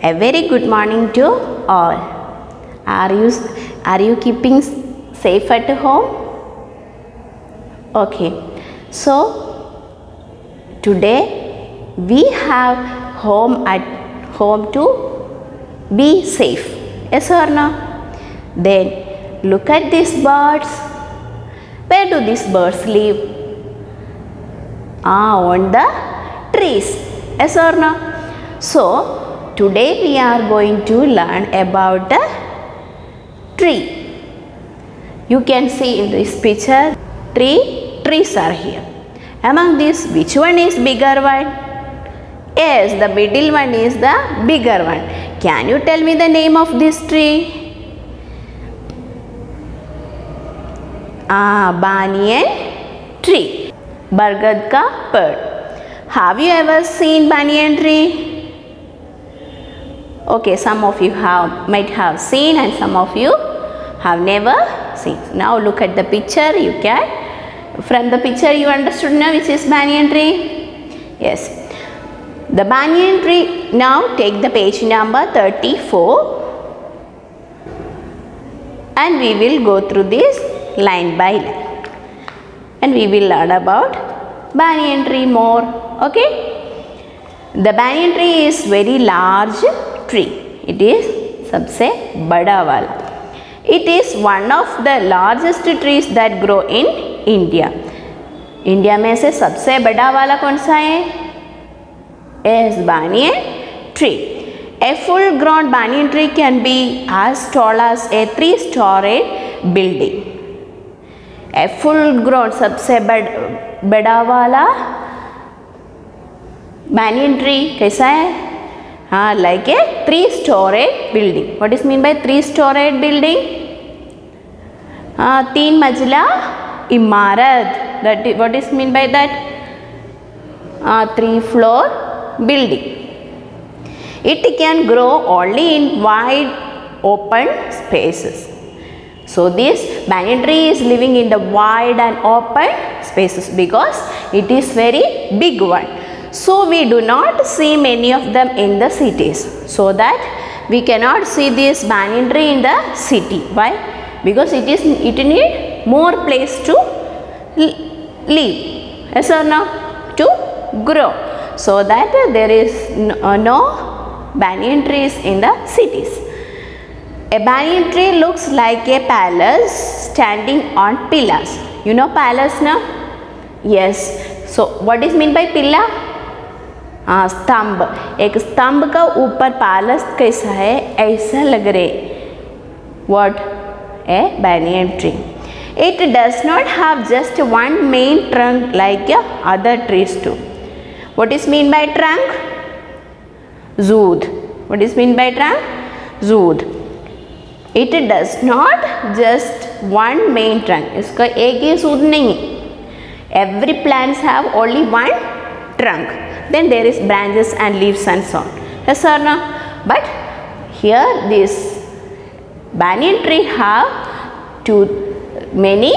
A very good morning to all. Are you keeping safe at home? Okay. So today we have home to be safe. Yes or no? Then look at these birds. Where do these birds live? On the trees. Yes or no? So today we are going to learn about the tree. You can see in this picture trees are here. Among these, which one is bigger one? Yes, the middle one is the bigger one. Can you tell me the name of this tree? Banyan tree. Bargad ka ped. Have you ever seen banyan tree? Okay, some of you might have seen and some of you have never seen. Now look at the picture. From the picture you understood now which is banyan tree? Yes. The banyan tree, now take the page number 34 and we will go through this line by line. And we will learn about banyan tree more. Okay. The banyan tree is very large tree. It is सबसे बड़ा वाला. It is one of the largest trees that grow in India. India में से सबसे बड़ा वाला कौन सा है? Yes, banyan tree. A full grown banyan tree can be as tall as a 3-story building. A full grown सबसे बड़ा वाला banyan tree कैसा है? Like a 3-story building. What is mean by 3-story building? 3 मंजिला इमारत. What is mean by that? 3-floor building. It can grow only in wide open spaces. So this banyan tree is living in the wide and open spaces because it is very big one. So we do not see many of them in the cities. So that we cannot see this banyan tree in the city. Why? Because it need more place to live. Yes or no? To grow. So that there is no banyan trees in the cities. A banyan tree looks like a palace standing on pillars. You know palace now? Yes. So what is mean by pillar? स्तंभ. एक स्तंभ का ऊपर palace कैसा है ऐसा लग रहे. What? A banyan tree. It does not have just one main trunk like other trees do. What is mean by trunk? Zood. What is mean by trunk? Zood. It does not just one main trunk. इसका एक ही सूद नहीं. Every plants have only one trunk. Then there is branches and leaves and so on. Yes or no? But here this banyan tree have many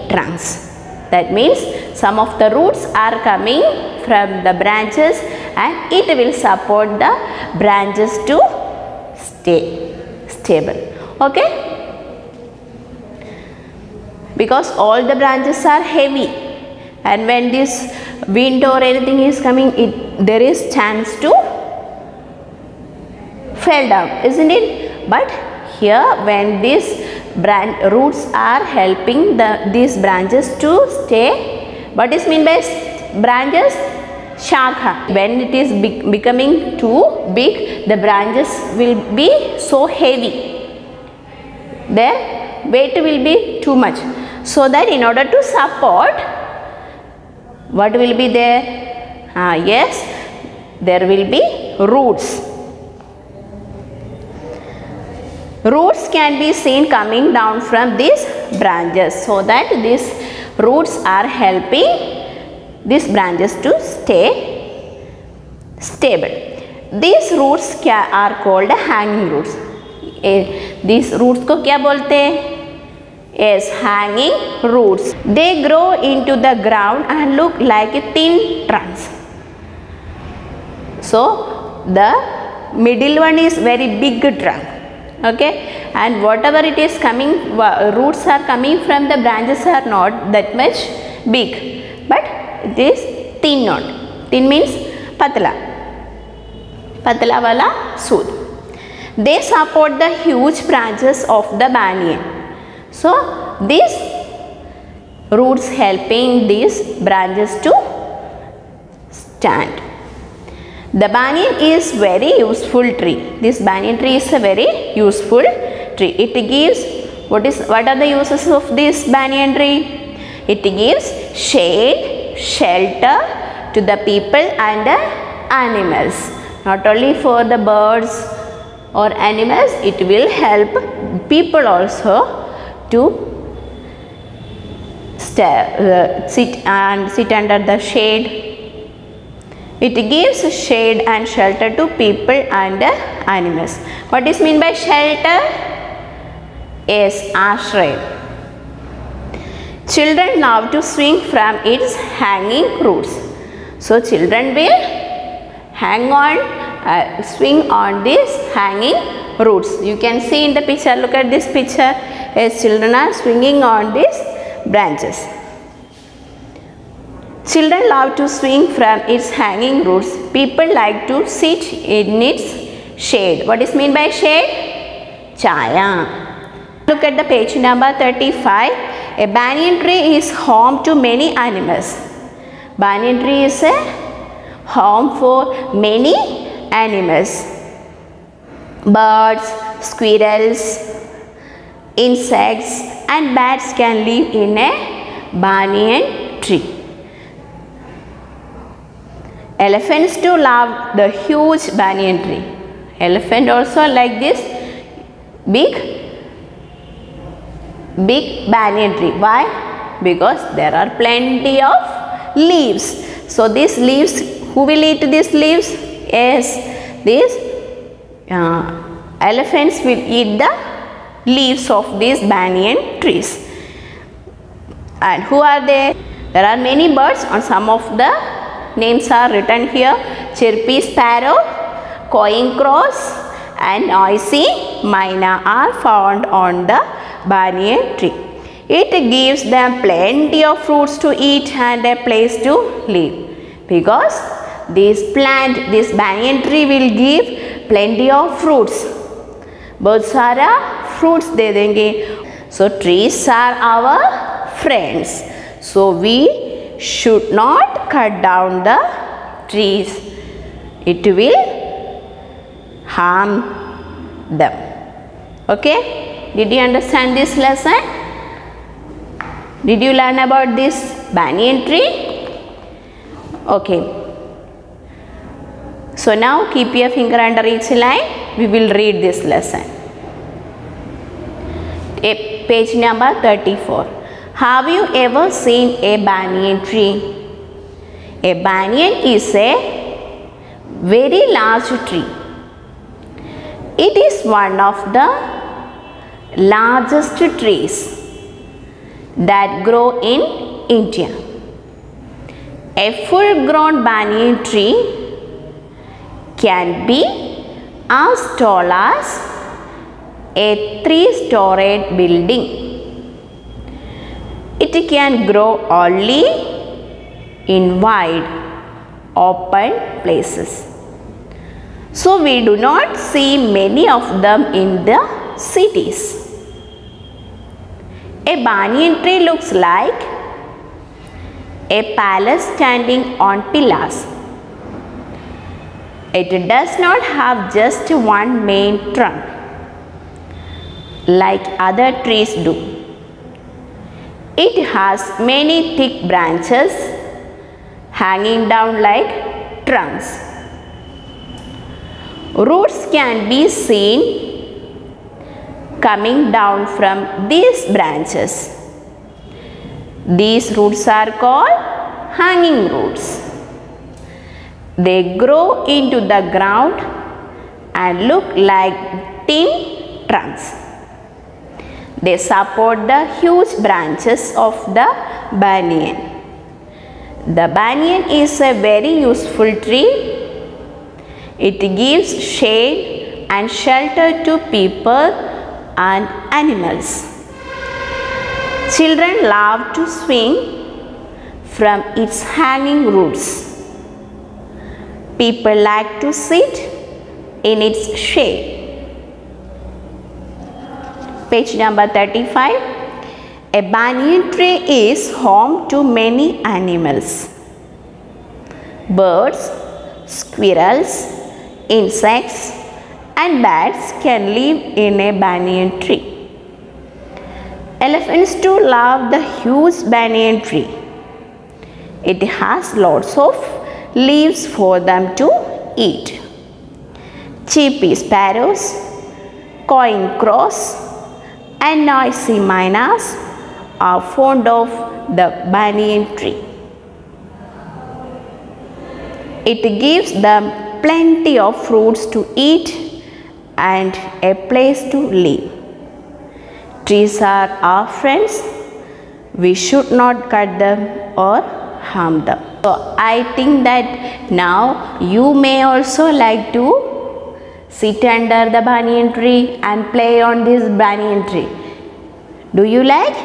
trunks. That means some of the roots are coming from the branches and it will support the branches to stay stable. Okay? Because all the branches are heavy. And when this wind or anything is coming, there is chance to fall down, isn't it? But here when these roots are helping these branches to stay, what is mean by branches? Shakha. When it is becoming too big, the branches will be so heavy. Their weight will be too much. So that in order to support, what will be there? Yes, there will be roots. Roots can be seen coming down from these branches. So that these roots are helping these branches to stay stable. These roots are called hanging roots. These roots को क्या बोलते हैं? Yes, hanging roots. They grow into the ground and look like thin trunks. So the middle one is very big trunk, okay, and whatever it is coming, roots are coming from the branches are not that much big, but it is thin one. Thin means patla, patla wala shoot. They support the huge branches of the banyan. So these roots helping these branches to stand. The banyan is very useful tree. This banyan tree is a very useful tree. It gives, what are the uses of this banyan tree? It gives shade, shelter to the people and the animals. Not only for the birds or animals, it will help people also to sit under the shade. It gives shade and shelter to people and animals. What is meant by shelter? Is ashray. Children love to swing from its hanging roots. So children will hang on, swing on these hanging roots. You can see in the picture, look at this picture, as children are swinging on these branches. Children love to swing from its hanging roots. People like to sit in its shade. What is meant by shade? Chaya. Look at the page number 35. A banyan tree is home to many animals. Banyan tree is a home for many animals. Birds, squirrels, insects and bats can live in a banyan tree. Elephants too love the huge banyan tree. Elephant also like this big banyan tree. Why? Because there are plenty of leaves. So these leaves, who will eat these leaves? Yes, these elephants will eat the leaves of these banyan trees. And who are they? There are many birds, on some of the names are written here. Chirpy sparrow, cawing crows and noisy myna are found on the banyan tree. It gives them plenty of fruits to eat and a place to live. Because this banyan tree will give plenty of fruits. बहुत सारा fruits दे देंगे. So trees are our friends. So we should not cut down the trees. It will harm them. Okay? Did you understand this lesson? Did you learn about this banyan tree? Okay. So now keep your finger under each line. We will read this lesson. Page number 34. Have you ever seen a banyan tree? A banyan is a very large tree. It is one of the largest trees that grow in India. A full-grown banyan tree can be as tall as a 3-storied building. It can grow only in wide, open places. So we do not see many of them in the cities. A banyan tree looks like a palace standing on pillars. It does not have just one main trunk like other trees do. It has many thick branches hanging down like trunks. Roots can be seen coming down from these branches. These roots are called hanging roots. They grow into the ground and look like thin trunks. They support the huge branches of the banyan. The banyan is a very useful tree. It gives shade and shelter to people and animals. Children love to swing from its hanging roots. People like to sit in its shade. Page number 35. A banyan tree is home to many animals. Birds, squirrels, insects and bats can live in a banyan tree. Elephants too love the huge banyan tree. It has lots of leaves for them to eat. Chirpy sparrows, cawing crows and noisy miners are fond of the banyan tree. It gives them plenty of fruits to eat and a place to live. Trees are our friends. We should not cut them or harm them. So I think that now you may also like to sit under the banyan tree and play on this banyan tree. Do you like?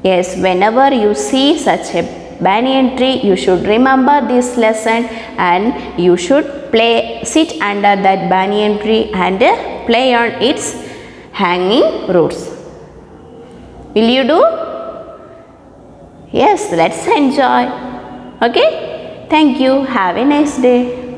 Yes, whenever you see such a banyan tree, you should remember this lesson and you should sit under that banyan tree and play on its hanging roots. Will you do? Yes, let's enjoy. Okay? Thank you. Have a nice day.